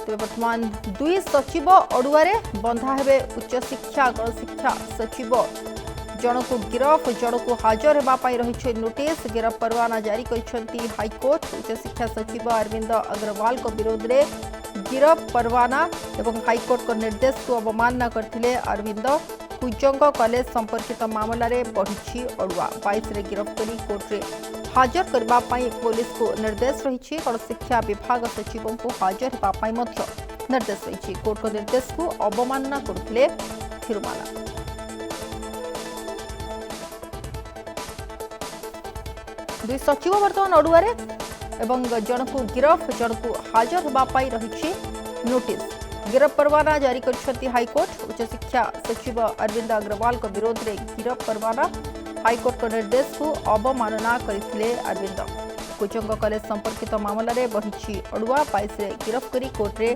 तेज बर्तमान दुई सचिव अड़ुआरे बंधा हेबे उच्च शिक्षा गणशिक्षा सचिव जन को गिरफ जन को हाजर होगापाई रही नोटिस गिरफ परवाना जारी कर हाईकोर्ट उच्च शिक्षा सचिव अरविंद अग्रवाल विरोध में गिरफ परवाना और हाईकोर्ट को निर्देश को अवमानना करथिले अरविंद कुजंग कॉलेज संपर्कित मामला रे बढ़ी अड़ुआ 22 रे गिरफ करी कोर्ट रे हाजर करने पुलिस को निर्देश रही गणशिक्षा विभाग सचिवों को हाजर होगापाई निर्देश रही कोर्ट को निर्देश को अवमानना करथिले थिरुमाला। दुई सचिव बर्तमान अड़ुआरे एवं जन को गिरफ जन को हाजर होगापाई रही नोटिस गिरफ परवाना जारी कर हाईकोर्ट उच्च शिक्षा सचिव अरविंद अग्रवाल विरोध में गिरफ परवाना हाईकोर्ट का निर्देश को अवमानना करथिले अरविंद कुजंग कॉलेज संपर्कित मामला रे बढ़ी अड़ुआ 22 रे गिरफ करी कोर्ट रे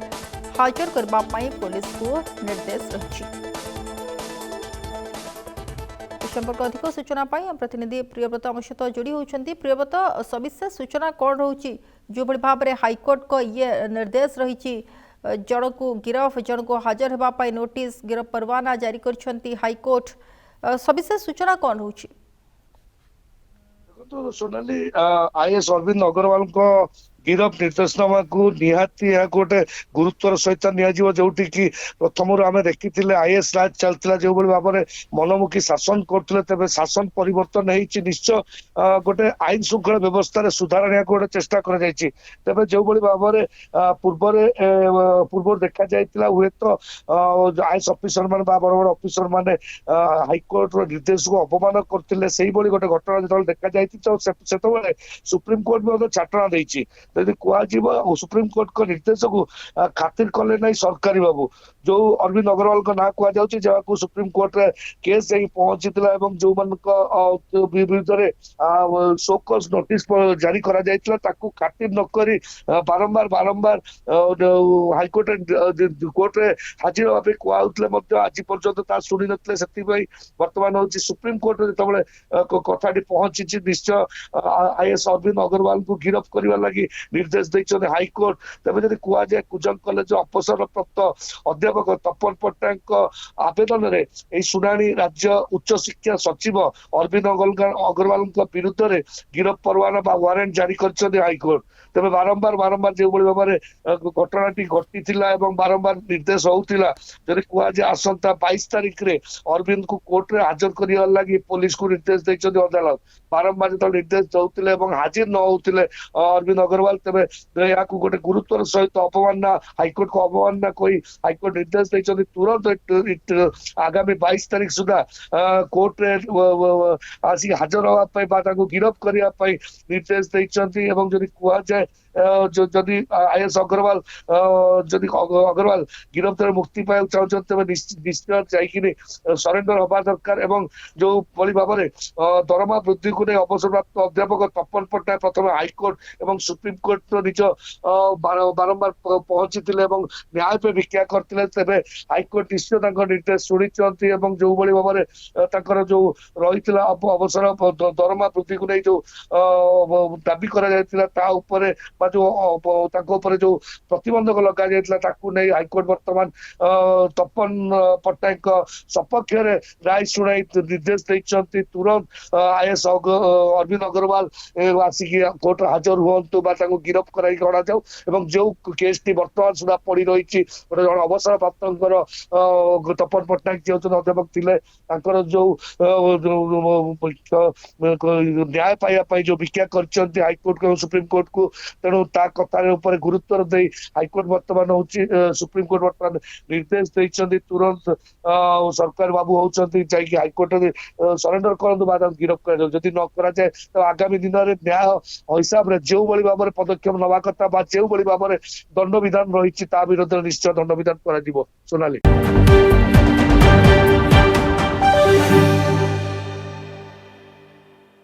हाजर करने पुलिस को निर्देश रही। संपर्क अधिक सूचना प्रतिनिधि प्रियव्रत आम सहित जोड़ी होती। प्रियव्रत सविशेष सूचना कौन रोचे जो भाव में हाईकोर्ट को ये निर्देश रही जन को गिरफ जन को हाजर होगापाई नोटिस गिरफ परवाना जारी कर हाईकोर्ट सविशेष सूचना कौन रोचे? तो सोनाली आईएएस अरविंद अग्रवाल को गिरफ निर्देशनामा को निहाती गोटे गुरुत्वर सहित निजी कि प्रथम आम देखी आईएएस राज चलता जो भाव में मनमुखी शासन करते तेज शासन परिवर्तन हो निश्चय गोटे आईन श्रृंखला व्यवस्था सुधार आने गोटे चेष्टा तेज जो भाव में पूर्व देखा जाता हुए तो आईएएस अफिसर मान बड़ बड़ अफिसर मैंने हाईकोर्ट निर्देश को अपमान करते से गोटे घटना जो देखा जाए सुप्रीम कोर्ट भी चाटना देती यदि कह सुप्रीम कोर्ट को निर्देश को खातिर कले ना सरकारी बाबू जो अरविंद अग्रवाल का ना कहुचे जहाँ सुप्रीम कोर्ट रे केस जाई पहुंची जो विरुद्ध में शोकस नोटिस जारी करा जायतिला ताकू खातिर नकरी बारंबार बारंबार हाईकोर्ट कोर्ट रे हाजिर होगा कहते आज पर्यंत शुणी नथिले वर्तमान हूँ सुप्रीम कोर्ट जो कथा पहुंची निश्चय आईएएस अरविंद अग्रवाल को गिरफ करने लगी निर्देश देते हाईकोर्ट तेज जब कहुए कुजंग कॉलेज अवसर प्राप्त अध्यापक तपन पट्टनायक आवेदन में शुणाणी राज्य उच्च शिक्षा सचिव अरविंद अग्रवाल विरुद्ध में गिरफ परवाना वारंट जारी कर हाईकोर्ट तेज बारंबार बारंबार जो भाव में घटना घटी बारंबार निर्देश होता जब कहुए आसंता 22 तारिख में अरविंद को कोर्ट रे हाजर करने लगी पुलिस को निर्देश देते अदालत बारंबार जो निर्देश दौले हाजिर न होते अरविंद अग्रवाल तेज यहाँ गोटे गुरुत्वर सहित अपमानना हाईकोर्ट को अवमानना कोई हाईकोर्ट निर्देश देते तुरंत आगामी 22 तारिख सुधा कोर्ट रे आसिक हाजर होगा गिरफ करने निर्देश देते कह जाए जदि आईएएस अग्रवाल जदि अग्रवाल गिरफ्त मुक्ति पाइबा चाहते निश्चय जाकि सरेंडर हवा दरकार एवं जो भाव में दरमा वृद्धि को अवसर प्राप्त अध्यापक तपन पट्टनायक प्रथम हाईकोर्ट एवं सुप्रीम कोर्ट तो निज बारंबार पहुंची न्याय पे भिक्षा करते तेज हाईकोर्ट निश्चय निर्देश शुणी जो भाव में जो रही अवसर दरमा वृद्धि को नहीं जो दाबी कर जो प्रतिबंधक लगा नहीं हाईकोर्ट वर्तमान तपन पट्टनायक सपक्ष राय शुणाई निर्देश देते तुरंत आईएएस अरविंद अग्रवाल आसिक कोर्ट हाजर हूँ गिरफ कराई अणा जाऊ जो केस टी बर्तमान सुधा पड़ी रही गोटे जन अवसर प्राप्त तपन पट्टनायक जो अध्यापक थे जो न्याय पाइबा जो भिक्षा कर हाईकोर्ट को सुप्रीम कोर्ट को तेणु कथा गुरुत्व दे हाईकोर्ट वर्तमान हूँ सुप्रीम कोर्ट वर्तमान निर्देश देते तुरंत सरकार बाबू होती हाईकोर्ट सरेंडर करूँ गिरफ कर न कराए तो आगामी दिन में न्याय हिसाब से जो भाव में पदक्षेप नवा कथा जो भाव में दंड विधान रही विरोध निश्चय दंड विधान कर सोनाली।